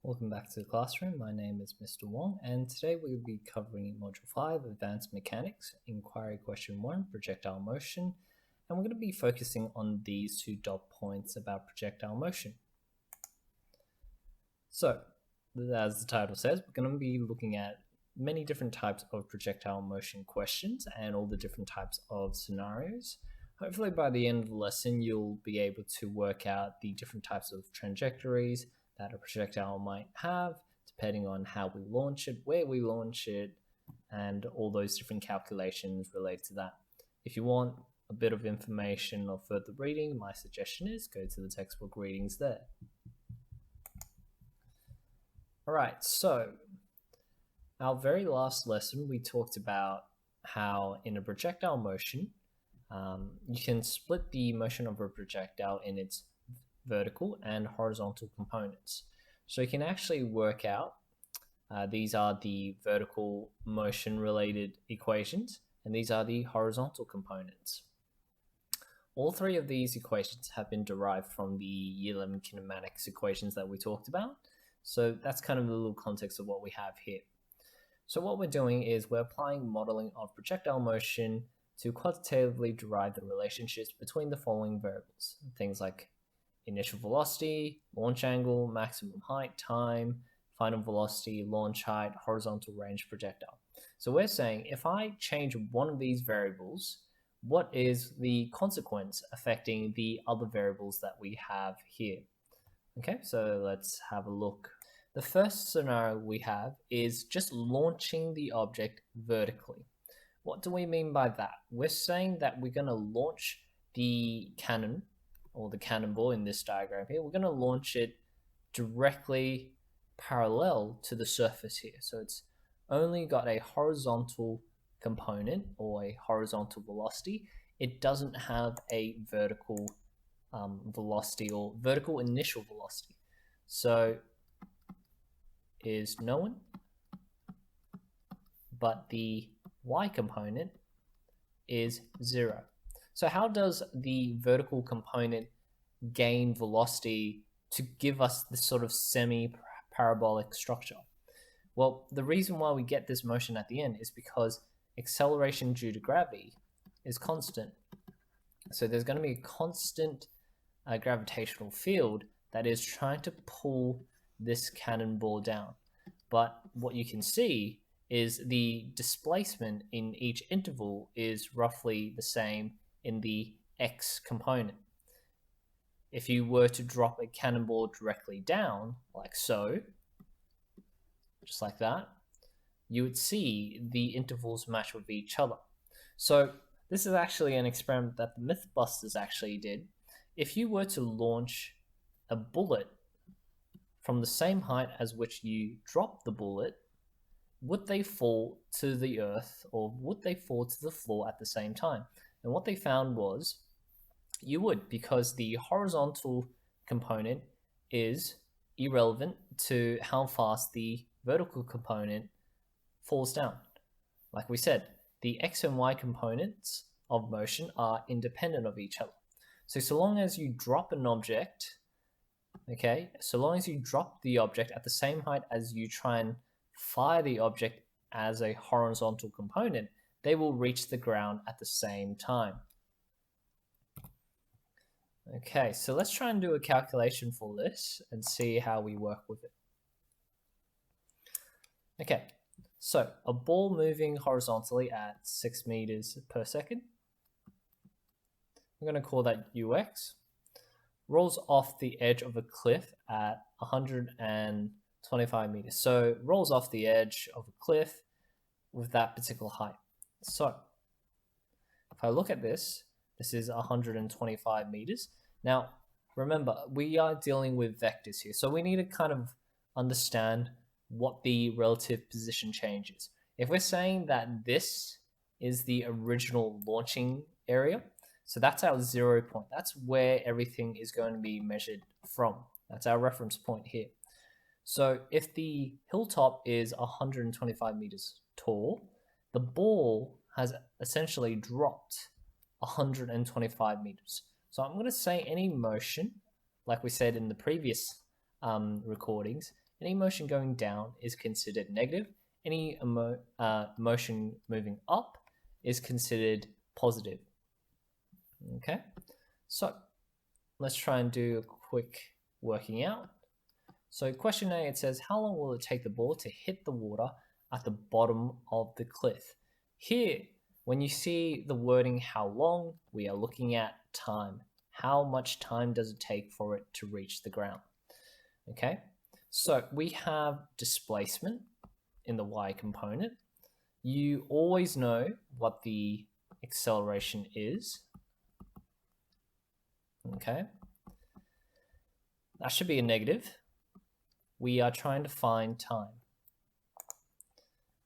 Welcome back to the classroom. My name is Mr. Wong, and today we'll be covering Module 5, Advanced Mechanics, Inquiry Question 1, Projectile Motion, and we're going to be focusing on these two dot points about projectile motion. So, as the title says, we're going to be looking at many different types of projectile motion questions and all the different types of scenarios. Hopefully by the end of the lesson, you'll be able to work out the different types of trajectories that a projectile might have, depending on how we launch it, where we launch it, and all those different calculations related to that. If you want a bit of information or further reading, my suggestion is go to the textbook readings there. All right, so our very last lesson, we talked about how in a projectile motion, you can split the motion of a projectile in its vertical and horizontal components. So you can actually work out, these are the vertical motion related equations, and these are the horizontal components. All three of these equations have been derived from the Year 11 kinematics equations that we talked about. So that's kind of the little context of what we have here. So what we're doing is we're applying modeling of projectile motion to quantitatively derive the relationships between the following variables. Things like initial velocity, launch angle, maximum height, time, final velocity, launch height, horizontal range projectile. So we're saying if I change one of these variables, what is the consequence affecting the other variables that we have here? Okay, so let's have a look. The first scenario we have is just launching the object vertically. What do we mean by that? We're saying that we're going to launch the cannon, or the cannonball in this diagram here. We're going to launch it directly parallel to the surface here. So it's only got a horizontal component or a horizontal velocity. It doesn't have a vertical velocity or vertical initial velocity. So is known, but the y component is 0. So how does the vertical component gain velocity to give us this sort of semi-parabolic structure? Well, the reason why we get this motion at the end is because acceleration due to gravity is constant. So there's going to be a constant gravitational field that is trying to pull this cannonball down. But what you can see is the displacement in each interval is roughly the same in the x component. If you were to drop a cannonball directly down, like so, just like that, you would see the intervals match with each other. So this is actually an experiment that the Mythbusters actually did. If you were to launch a bullet from the same height as which you drop the bullet, would they fall to the earth or would they fall to the floor at the same time? And what they found was you would, because the horizontal component is irrelevant to how fast the vertical component falls down. Like we said, the x and y components of motion are independent of each other. So long as you drop an object, okay, so long as you drop the object at the same height as you try and fire the object as a horizontal component, they will reach the ground at the same time. Okay, so let's try and do a calculation for this and see how we work with it. Okay, so a ball moving horizontally at 6 meters per second. I'm going to call that ux. Rolls off the edge of a cliff at 125 meters. So rolls off the edge of a cliff with that particular height. So if I look at this, this is 125 meters. Now, remember, we are dealing with vectors here. So we need to kind of understand what the relative position change is. If we're saying that this is the original launching area, so that's our 0 point. That's where everything is going to be measured from. That's our reference point here. So if the hilltop is 125 meters tall, the ball has essentially dropped 125 meters. So I'm going to say any motion, like we said in the previous recordings, any motion going down is considered negative. Any motion moving up is considered positive. Okay, so let's try and do a quick working out. So question A, it says, how long will it take the ball to hit the water at the bottom of the cliff? Here, when you see the wording how long, we are looking at time. How much time does it take for it to reach the ground? Okay, so we have displacement in the y component. You always know what the acceleration is. Okay, that should be a negative. We are trying to find time.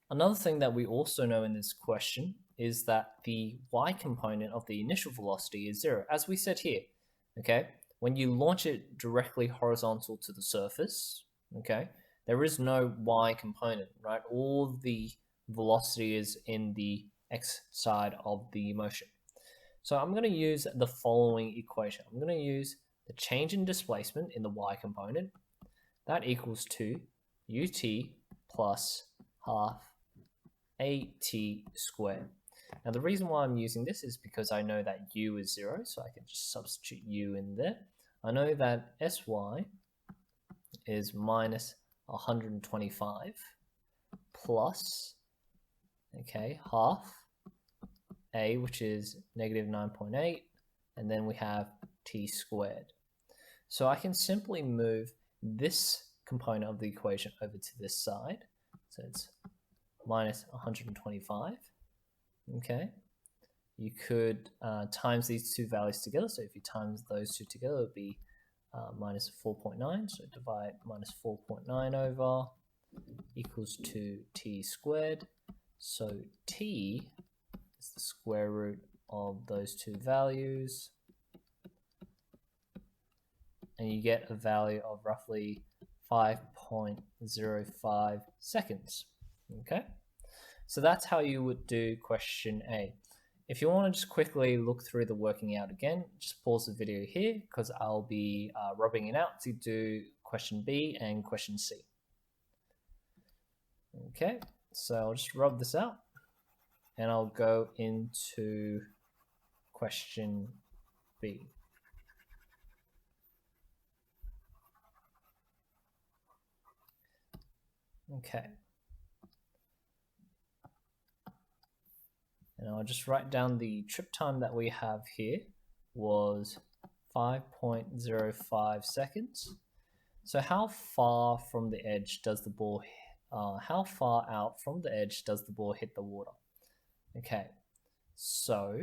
Another thing that we also know in this question is that the y component of the initial velocity is 0, as we said here. Okay, when you launch it directly horizontal to the surface, okay, there is no y component, right? All the velocity is in the x side of the motion. So I'm going to use the following equation. I'm going to use the change in displacement in the y component. That equals to ut plus half at squared. Now the reason why I'm using this is because I know that u is 0, so I can just substitute u in there. I know that sy is minus 125 plus, okay, half a, which is negative 9.8, and then we have t squared. So I can simply move this component of the equation over to this side. So it's minus 125. Okay. You could times these two values together. So if you times those two together, it would be minus 4.9. So divide minus 4.9 over equals to t squared. So t is the square root of those two values. And you get a value of roughly 5.05 seconds. Okay, so that's how you would do question A. If you want to just quickly look through the working out again, just pause the video here because I'll be rubbing it out to do question B and question C. Okay, so I'll just rub this out and I'll go into question B. Okay. And I'll just write down the trip time that we have here was 5.05 seconds. So how far from the edge does the ball, how far out from the edge does the ball hit the water? Okay, so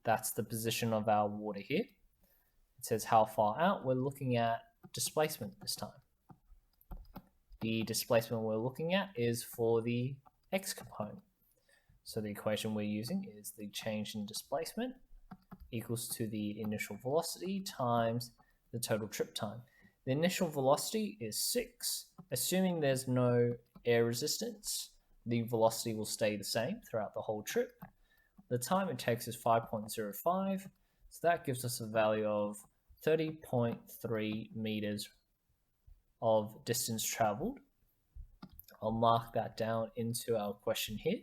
that's the position of our water here. It says how far out. We're looking at displacement this time. The displacement we're looking at is for the x component. So the equation we're using is the change in displacement equals to the initial velocity times the total trip time. The initial velocity is 6. Assuming there's no air resistance, the velocity will stay the same throughout the whole trip. The time it takes is 5.05, so that gives us a value of 30.3 meters of distance traveled. I'll mark that down into our question here.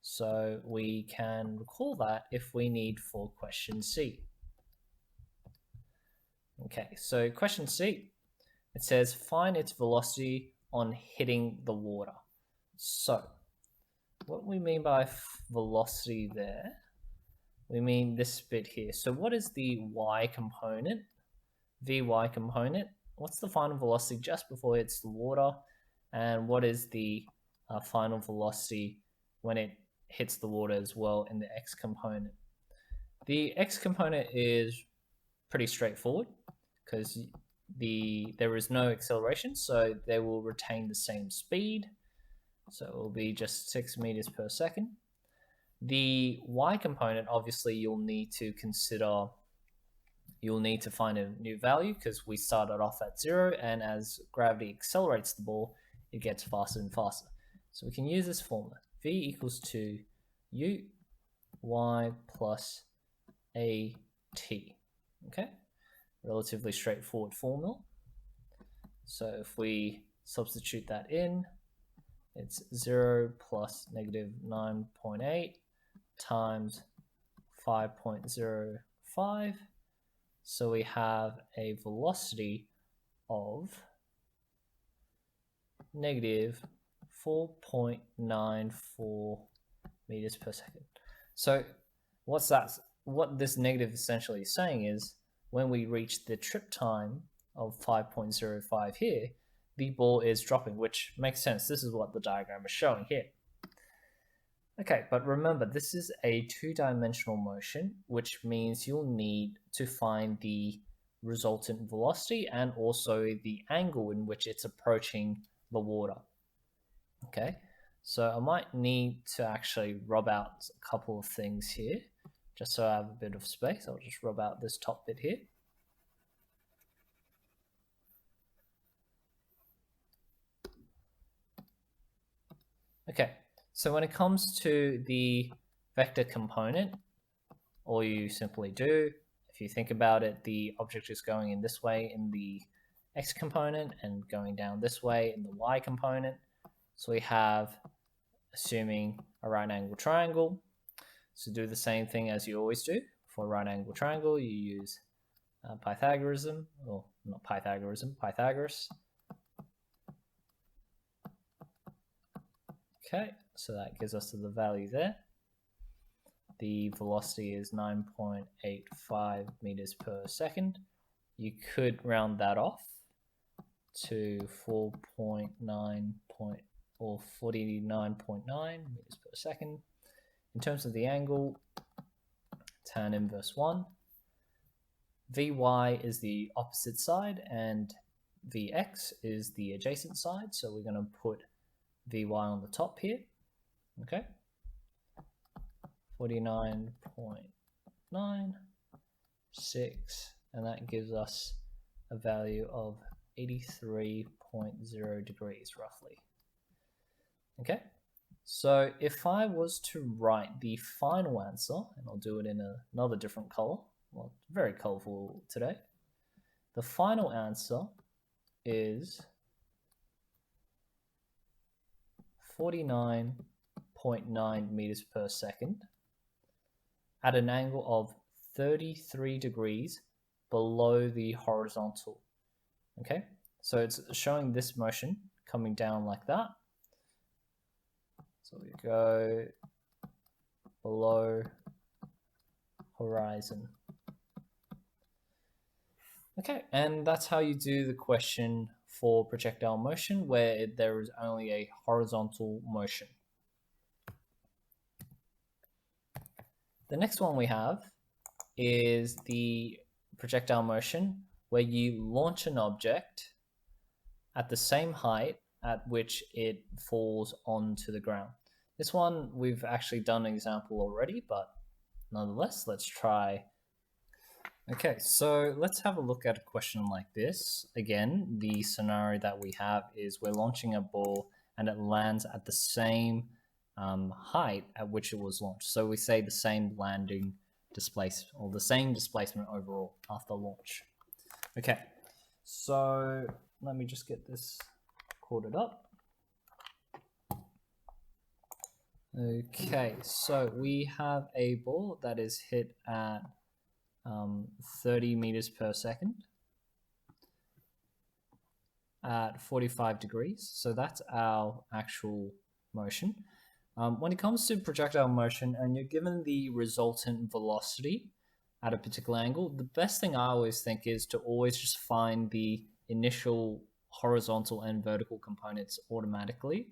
So we can recall that if we need for question C. Okay, so question C, it says find its velocity on hitting the water. So what we mean by velocity there, we mean this bit here. So what is the y component, Vy component? What's the final velocity just before it hits the water? And what is the final velocity when it hits the water as well in the x component? The x component is pretty straightforward because there is no acceleration, so they will retain the same speed. So it will be just 6 meters per second. The y component, obviously, you'll need to find a new value because we started off at 0, and as gravity accelerates the ball, it gets faster and faster. So we can use this formula. V equals to u y plus a t. Okay, relatively straightforward formula. So if we substitute that in, it's 0 plus negative 9.8 times 5.05. So we have a velocity of negative 4.94 meters per second. So what this negative essentially is saying is when we reach the trip time of 5.05 here, the ball is dropping, which makes sense. This is what the diagram is showing here. Okay, but remember, this is a two-dimensional motion, which means you'll need to find the resultant velocity and also the angle in which it's approaching the water. Okay, so I might need to actually rub out a couple of things here, just so I have a bit of space. I'll just rub out this top bit here. Okay, so when it comes to the vector component, all you simply do, if you think about it, the object is going in this way in the x component and going down this way in the y component. So we have, assuming a right angle triangle, so do the same thing as you always do. For a right angle triangle, you use Pythagoras. Okay, so that gives us the value there. The velocity is 9.85 meters per second. You could round that off to 4.9 or 49.9 meters per second. In terms of the angle, tan inverse 1. Vy is the opposite side and Vx is the adjacent side, so we're going to put Vy on the top here. Okay, 49.96, and that gives us a value of 83.0 degrees roughly. Okay, so if I was to write the final answer, and I'll do it in another different color, well, very colorful today. The final answer is 49.9 meters per second at an angle of 33 degrees below the horizontal. Okay, so it's showing this motion coming down like that. So we go below horizon. Okay, and that's how you do the question for projectile motion, where there is only a horizontal motion. The next one we have is the projectile motion, where you launch an object at the same height at which it falls onto the ground. This one we've actually done an example already, but nonetheless, let's try. Okay, so let's have a look at a question like this. Again, the scenario that we have is we're launching a ball and it lands at the same height at which it was launched. So we say the same landing displacement, or the same displacement overall after launch. Okay, so let me just get this corded up. Okay, so we have a ball that is hit at 30 meters per second at 45 degrees. So that's our actual motion. When it comes to projectile motion and you're given the resultant velocity at a particular angle, the best thing I always think is to always just find the initial horizontal and vertical components automatically.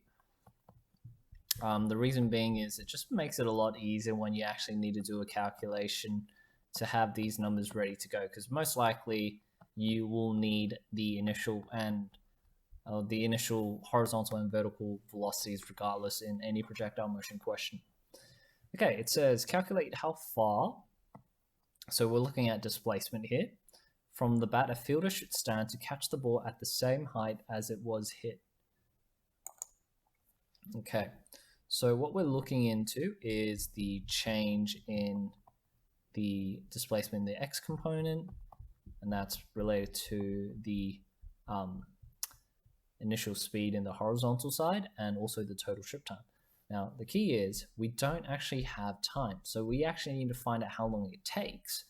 The reason being is it just makes it a lot easier when you actually need to do a calculation to have these numbers ready to go, because most likely you will need the initial and the initial horizontal and vertical velocities regardless in any projectile motion question. Okay, it says calculate how far, so we're looking at displacement here. From the bat, a fielder should stand to catch the ball at the same height as it was hit. Okay, so what we're looking into is the change in the displacement in the x component and that's related to the initial speed in the horizontal side and also the total trip time. Now, the key is we don't actually have time, so we actually need to find out how long it takes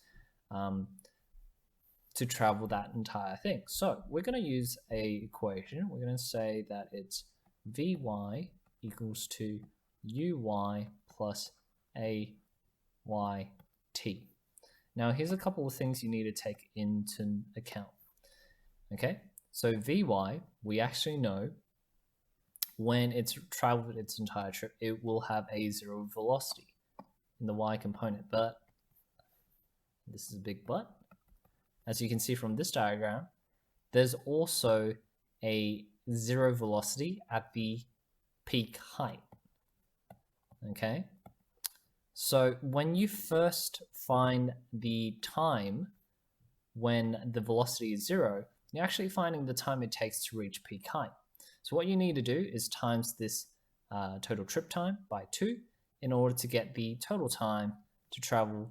to travel that entire thing. So we're going to use a equation. We're going to say that it's Vy equals to Uy plus Ayt. Now, here's a couple of things you need to take into account. Okay, so Vy, we actually know when it's traveled its entire trip, it will have a 0 velocity in the y component. But this is a big but. As you can see from this diagram, there's also a 0 velocity at the peak height. Okay, so when you first find the time when the velocity is 0, you're actually finding the time it takes to reach peak height. So what you need to do is times this total trip time by 2 in order to get the total time to travel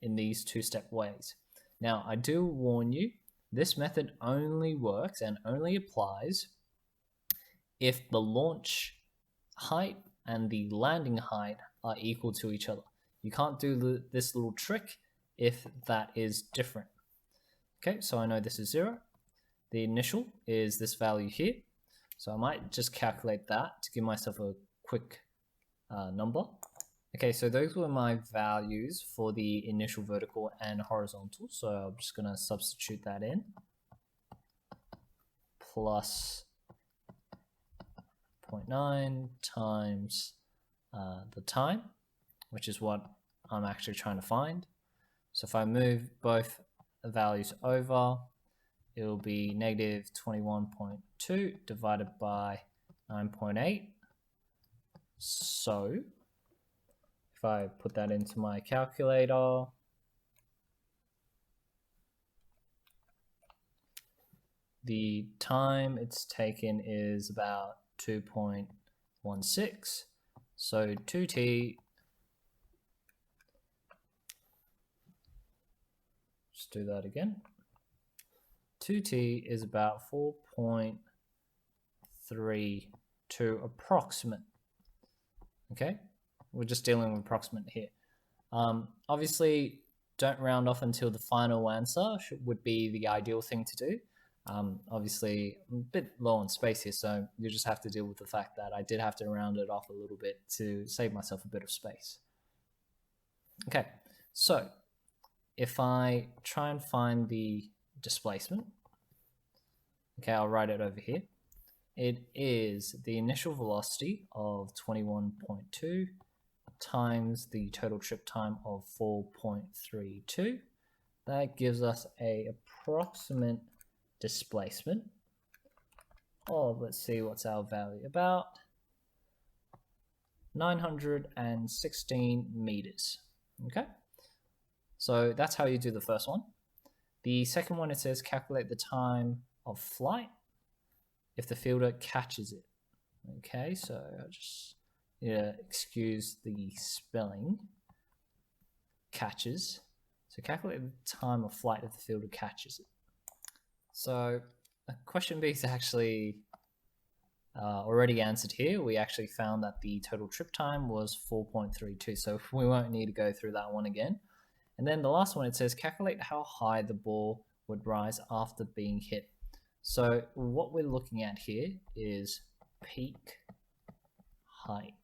in these two-step ways. Now, I do warn you, this method only works and only applies if the launch height and the landing height are equal to each other. You can't do this little trick if that is different. Okay, so I know this is 0. The initial is this value here. So I might just calculate that to give myself a quick number. Okay, so those were my values for the initial vertical and horizontal. So I'm just going to substitute that in. Plus 0.9 times the time, which is what I'm actually trying to find. So if I move both values over, it will be negative 21.2 divided by 9.8. So if I put that into my calculator, the time it's taken is about 2.16. So 2t, just do that again. 2t is about 4.32 approximate. Okay, we're just dealing with approximate here. Obviously, don't round off until the final answer would be the ideal thing to do. Obviously, I'm a bit low on space here, so you just have to deal with the fact that I did have to round it off a little bit to save myself a bit of space. Okay, so if I try and find the displacement, okay, I'll write it over here. It is the initial velocity of 21.2 times the total trip time of 4.32. That gives us a approximate displacement of, let's see, what's our value? About 916 meters. Okay, so that's how you do the first one. The second one, it says calculate the time of flight if the fielder catches it. Okay, so I just excuse the spelling. Catches. So calculate the time of flight if the fielder catches it. So question B is actually already answered here. We actually found that the total trip time was 4.32, so we won't need to go through that one again. And then the last one, it says calculate how high the ball would rise after being hit. So what we're looking at here is peak height.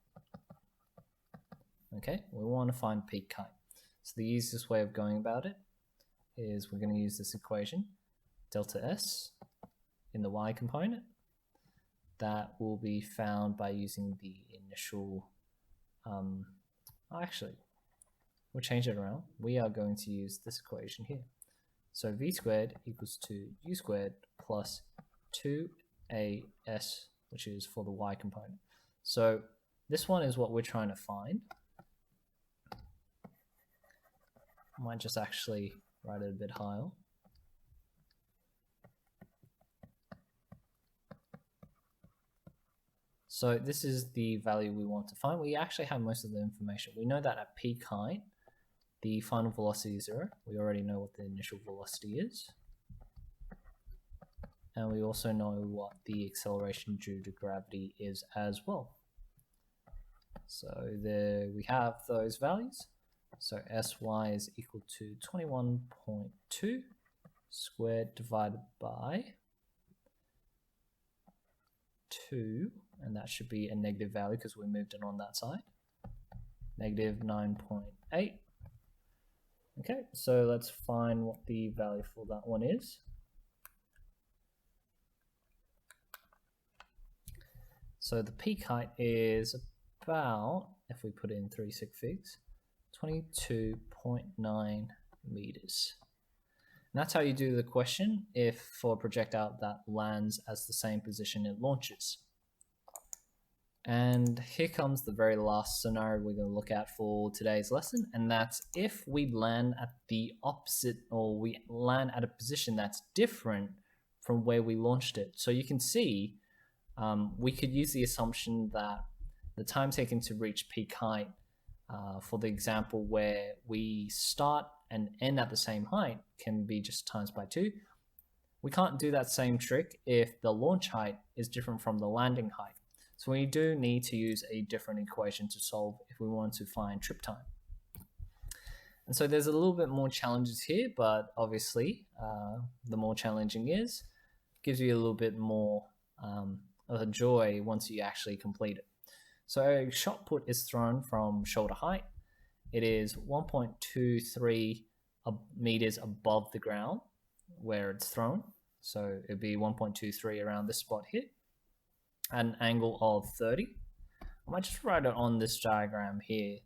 Okay, we want to find peak height. So the easiest way of going about it is we're going to use this equation, delta S in the y component. That will be found by using the initial, actually, we'll change it around. We are going to use this equation here. So v squared equals to u squared plus 2as, which is for the y component. So this one is what we're trying to find. I might just actually write it a bit higher. So this is the value we want to find. We actually have most of the information. We know that at peak height, the final velocity is 0. We already know what the initial velocity is. And we also know what the acceleration due to gravity is as well. So there we have those values. So Sy is equal to 21.2 squared divided by 2, and that should be a negative value because we moved it on that side. Negative 9.8. Okay, so let's find what the value for that one is. So the peak height is about, if we put in 3 sig figs, 22.9 meters. And that's how you do the question if for a projectile that lands as the same position it launches. And here comes the very last scenario we're going to look at for today's lesson, and that's if we land at the opposite, or we land at a position that's different from where we launched it. So you can see we could use the assumption that the time taken to reach peak height, for the example where we start and end at the same height, can be just times by 2. We can't do that same trick if the launch height is different from the landing height. So we do need to use a different equation to solve if we want to find trip time. And so there's a little bit more challenges here, but obviously the more challenging is, gives you a little bit more of a joy once you actually complete it. So a shot put is thrown from shoulder height. It is 1.23 meters above the ground where it's thrown. So it'd be 1.23 around this spot here, at an angle of 30. I might just write it on this diagram here.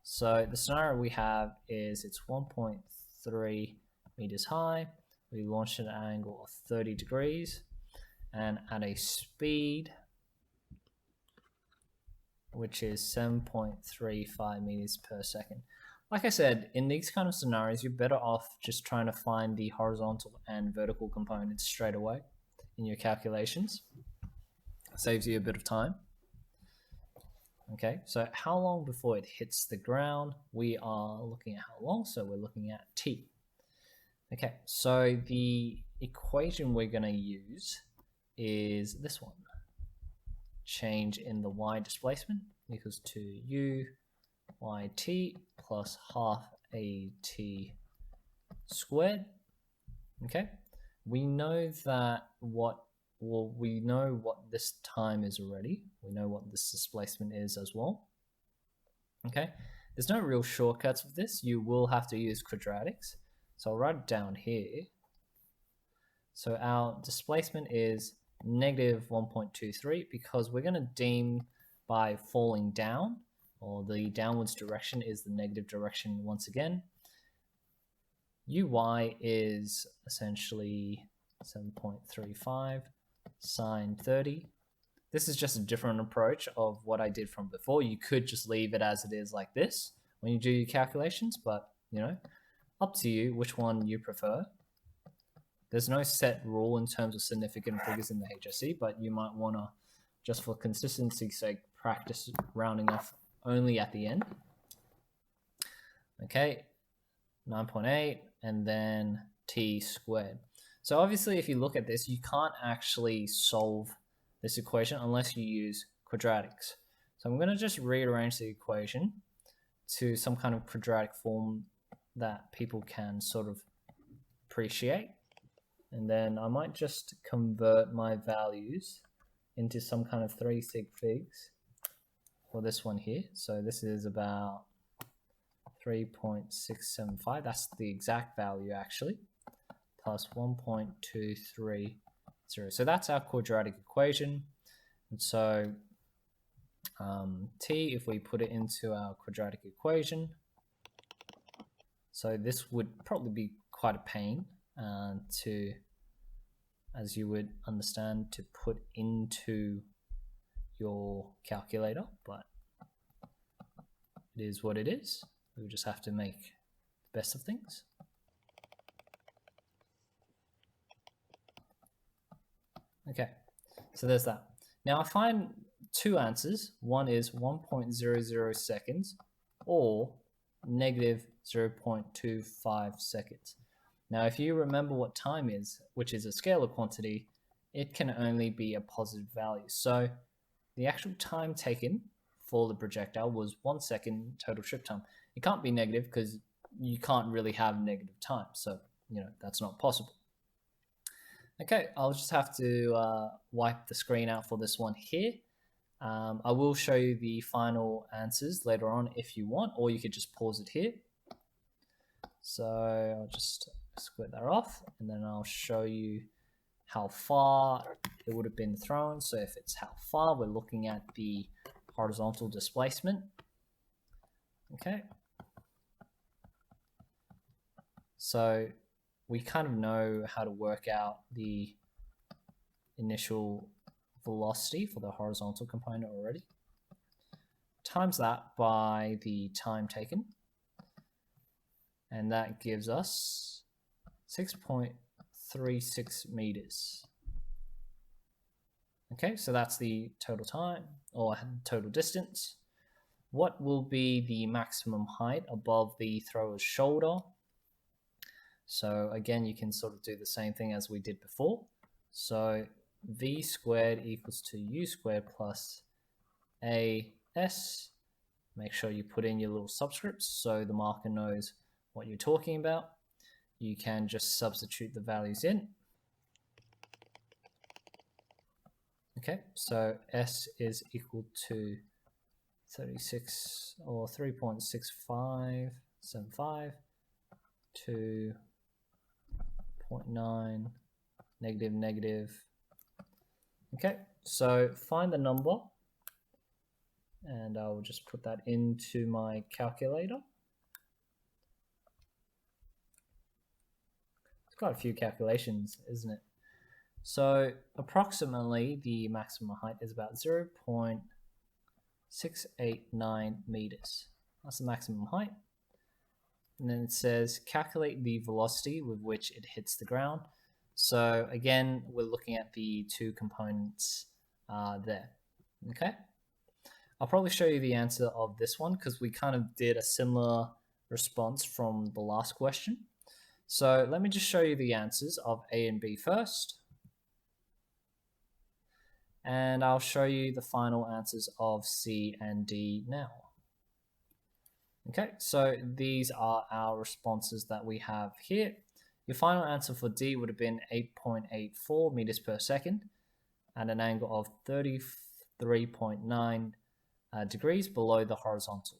So the scenario we have is it's 1.3 meters high. We launch at an angle of 30 degrees and at a speed which is 7.35 meters per second. Like I said, in these kind of scenarios, you're better off just trying to find the horizontal and vertical components straight away in your calculations. It saves you a bit of time. Okay, so how long before it hits the ground? We are looking at how long, so we're looking at t. Okay, so the equation we're going to use is this one. Change in the y displacement equals to u yt plus half at squared. Okay, we know that we know what this time is already. We know what this displacement is as well. Okay, there's no real shortcuts with this. You will have to use quadratics. So I'll write it down here. So our displacement is negative 1.23 because we're going to deem by falling down, or the downwards direction is the negative direction once again. Uy is essentially 7.35 sine 30. This is just a different approach of what I did from before. You could just leave it as it is like this when you do your calculations, but you know, up to you which one you prefer. There's no set rule in terms of significant figures in the HSC, but you might want to, just for consistency's sake, practice rounding off only at the end. Okay, 9.8 and then t squared. So obviously if you look at this, you can't actually solve this equation unless you use quadratics. So I'm going to just rearrange the equation to some kind of quadratic form that people can sort of appreciate. And then I might just convert my values into some kind of 3 sig figs for this one here. So this is about 3.675. That's the exact value actually, plus 1.230. So that's our quadratic equation. And so t, if we put it into our quadratic equation, so this would probably be quite a pain to, as you would understand, to put into your calculator, but it is what it is. We just have to make the best of things. Okay, so there's that. Now I find two answers. One is 1.00 seconds or negative 0.25 seconds. Now, if you remember what time is, which is a scalar quantity, it can only be a positive value. So the actual time taken for the projectile was 1 second total trip time. It can't be negative because you can't really have negative time. So, that's not possible. Okay, I'll just have to wipe the screen out for this one here. I will show you the final answers later on if you want, or you could just pause it here. So I'll just square that off, and then I'll show you how far it would have been thrown. So if it's how far, we're looking at the horizontal displacement. Okay. So we kind of know how to work out the initial velocity for the horizontal component already. Times that by the time taken, and that gives us 6.36 meters. Okay, so that's the total time or total distance. What will be the maximum height above the thrower's shoulder? So again, you can sort of do the same thing as we did before. So v squared equals to u squared plus as. Make sure you put in your little subscripts so the marker knows what you're talking about. You can just substitute the values in. Okay, so s is equal to 36 or 3.6575 to 0.9 negative. Okay, so find the number, and I'll just put that into my calculator. It's quite a few calculations, isn't it? So approximately the maximum height is about 0.689 meters. That's the maximum height. And then it says calculate the velocity with which it hits the ground. So again, we're looking at the two components there. Okay, I'll probably show you the answer of this one because we kind of did a similar response from the last question. So let me just show you the answers of A and B first. And I'll show you the final answers of C and D now. Okay, so these are our responses that we have here. Your final answer for D would have been 8.84 meters per second and an angle of 33.9 degrees below the horizontal.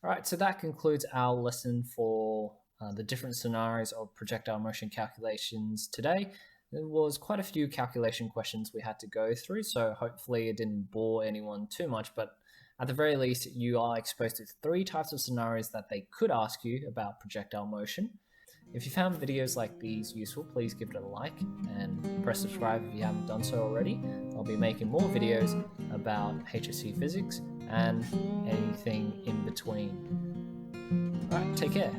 All right, so that concludes our lesson for the different scenarios of projectile motion calculations today. There was quite a few calculation questions we had to go through, so hopefully it didn't bore anyone too much, but at the very least, you are exposed to 3 types of scenarios that they could ask you about projectile motion. If you found videos like these useful, please give it a like and press subscribe if you haven't done so already. I'll be making more videos about HSC physics and anything in between. All right, take care.